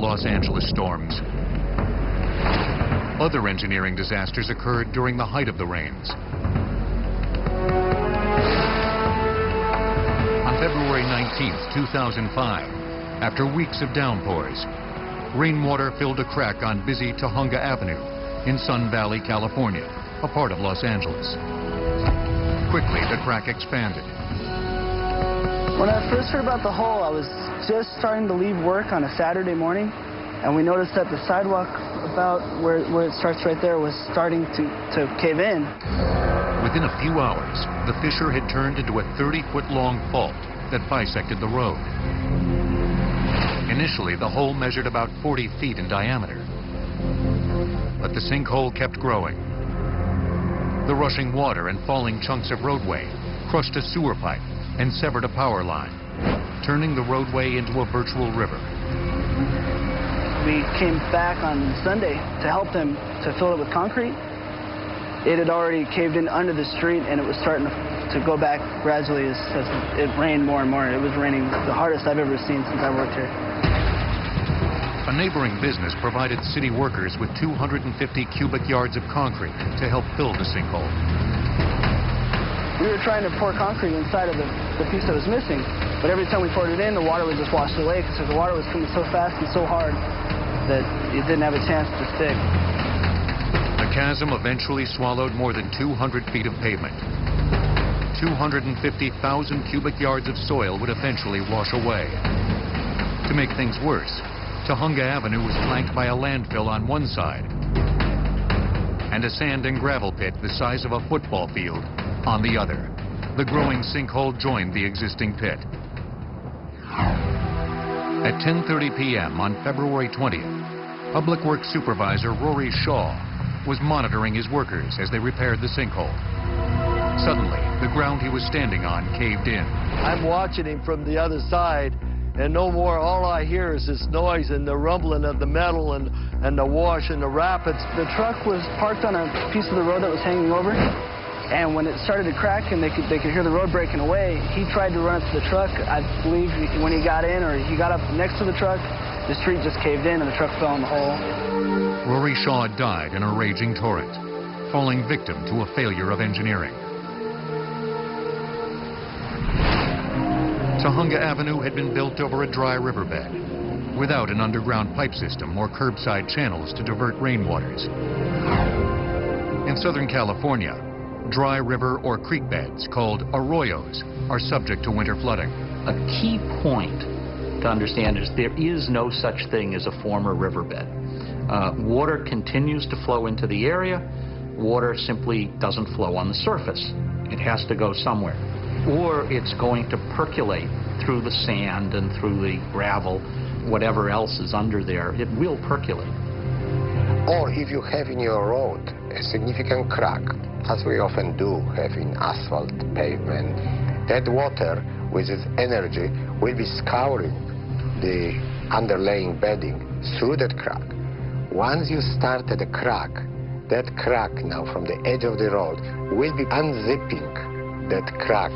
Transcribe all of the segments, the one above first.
Los Angeles storms. Other engineering disasters occurred during the height of the rains. On February 19, 2005, after weeks of downpours, rainwater filled a crack on busy Tujunga Avenue in Sun Valley, California, a part of Los Angeles. Quickly, the crack expanded. When I first heard about the hole, I was just starting to leave work on a Saturday morning, and we noticed that the sidewalk about where it starts right there was starting to cave in. Within a few hours, the fissure had turned into a 30-foot-long fault that bisected the road. Initially, the hole measured about 40 feet in diameter, but the sinkhole kept growing. The rushing water and falling chunks of roadway crushed a sewer pipe and severed a power line, turning the roadway into a virtual river. We came back on Sunday to help them to fill it with concrete. It had already caved in under the street, and it was starting to go back gradually as it rained more and more. It was raining the hardest I've ever seen since I worked here. A neighboring business provided city workers with 250 cubic yards of concrete to help fill the sinkhole. We were trying to pour concrete inside of the piece that was missing, but every time we poured it in, the water would just wash it away because the water was coming so fast and so hard that it didn't have a chance to stick. The chasm eventually swallowed more than 200 feet of pavement. 250,000 cubic yards of soil would eventually wash away. To make things worse, Tujunga Avenue was flanked by a landfill on one side and a sand and gravel pit the size of a football field on the other. The growing sinkhole joined the existing pit. At 10:30 p.m. on February 20th, Public Works Supervisor Rory Shaw was monitoring his workers as they repaired the sinkhole. Suddenly, the ground he was standing on caved in. I'm watching him from the other side, and no more, all I hear is this noise and the rumbling of the metal and the wash and the rapids. The truck was parked on a piece of the road that was hanging over, and when it started to crack and they could hear the road breaking away, he tried to run up to the truck. I believe when he got in, or he got up next to the truck, the street just caved in and the truck fell in the hole. Rory Shaw died in a raging torrent, falling victim to a failure of engineering. Tujunga Avenue had been built over a dry riverbed, without an underground pipe system or curbside channels to divert rainwaters. In Southern California, dry river or creek beds called arroyos are subject to winter flooding. A key point to understand is there is no such thing as a former riverbed. Water continues to flow into the area. Water simply doesn't flow on the surface. It has to go somewhere. Or it's going to percolate through the sand and through the gravel, whatever else is under there. It will percolate. Or if you have in your road a significant crack, as we often do have in asphalt pavement, that water with its energy will be scouring the underlying bedding through that crack. Once you start at a crack, that crack now from the edge of the road will be unzipping that crack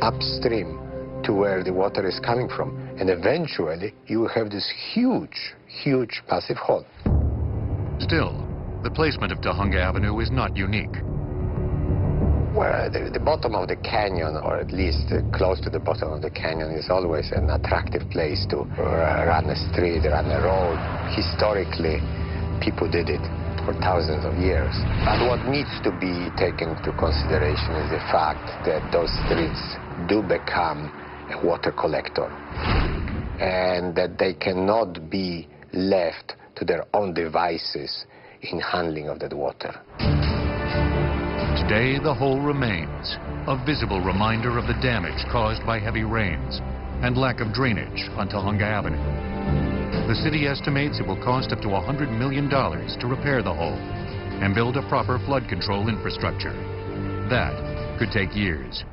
upstream to where the water is coming from. And eventually you will have this huge, huge passive hole. Still, the placement of Tujunga Avenue is not unique. Well, the bottom of the canyon, or at least close to the bottom of the canyon, is always an attractive place to run a street, run a road. Historically, people did it for thousands of years. But what needs to be taken into consideration is the fact that those streets do become a water collector, and that they cannot be left to their own devices in handling of that water. Today, the hole remains, a visible reminder of the damage caused by heavy rains and lack of drainage on Tujunga Avenue. The city estimates it will cost up to $100 million to repair the hole and build a proper flood control infrastructure. That could take years.